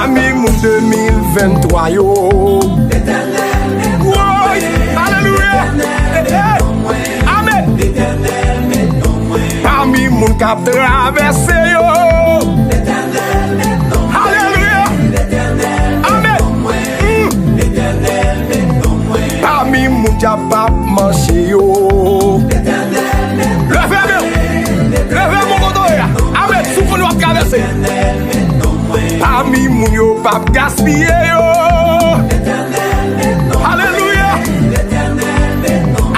Parmi mon 2023 yo. Alléluia. Amen. Parmi mon cap traversé yo. Alléluia. Amen. Parmi mon capable marché yo. Levez mon contour. Amen. Souffle nous à traverser. Parmi mon yo pas gaspiller yo. Alléluia.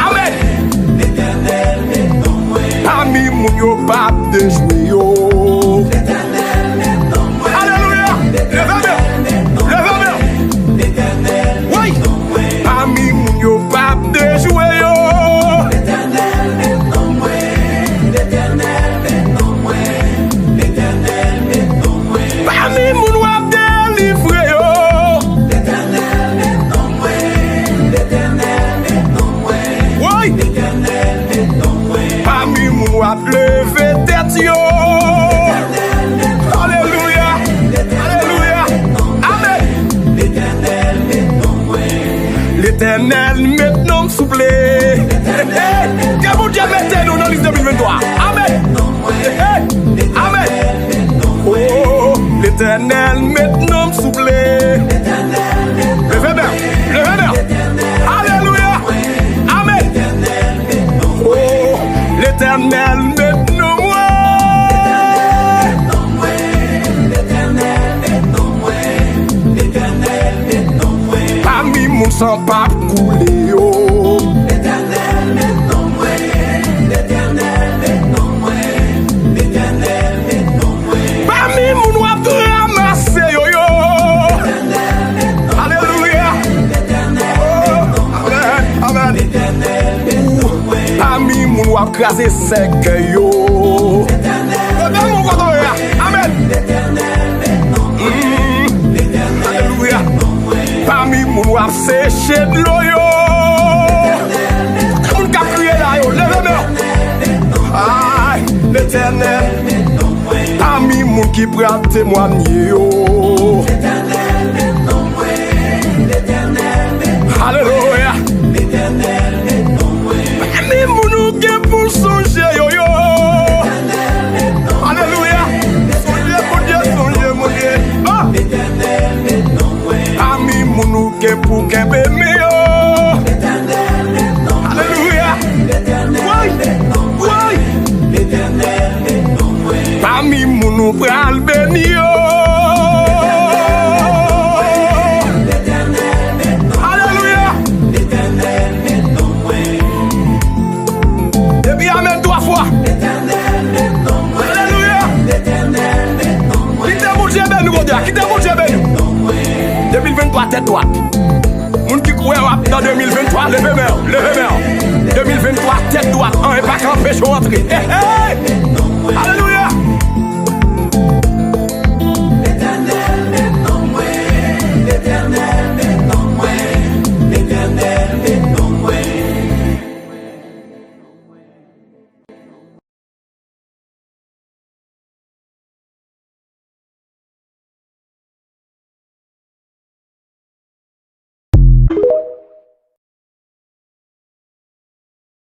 Amen. Parmi mon yo pas de jouer yo. Alléluia. Levez-moi. Oui. Parmi mon yo pas de jouer yo. Parmi mon wap délivré yo. Oui. Parmi mon wap levé tête yo. Alléluia. Alléluia. Amen. L'Éternel maintenant me souple. Que bon Dieu mette nous dans l'île 2023. Amen. Amen. Oh, l'Éternel maintenant me souple. Levez bien. Alléluia. Amen. Oh, l'Éternel maintenant moi. Parmi mon sang pas couler yo. Parmi mon wap ramasser yo yo. Alléluia. Oh, amen. Parmi mon wap craser sec yo. Amen. Alléluia. Parmi mon wap sécher de l'eau yo. Mon cap crier là yo. Levez-moi. Aïe, l'Éternel. Parmi mon qui prend témoigner yo. Alléluia. Parmi mon qui pour songer yo yo. Alléluia. Songer mon Dieu. Ah. Parmi mon qui pour qu'aimer yo. Alléluia. Oui. Parmi mon pral béni yo. Alléluia. Et puis amen 3 fois. Alléluia. Quittez mon Dieu ben nous, quittez mon Dieu ben nous. 2023 tête droite. Moun qui croit dans 2023, levez-moi. 2023 tête droite. On est pas qu'empêche rentrer.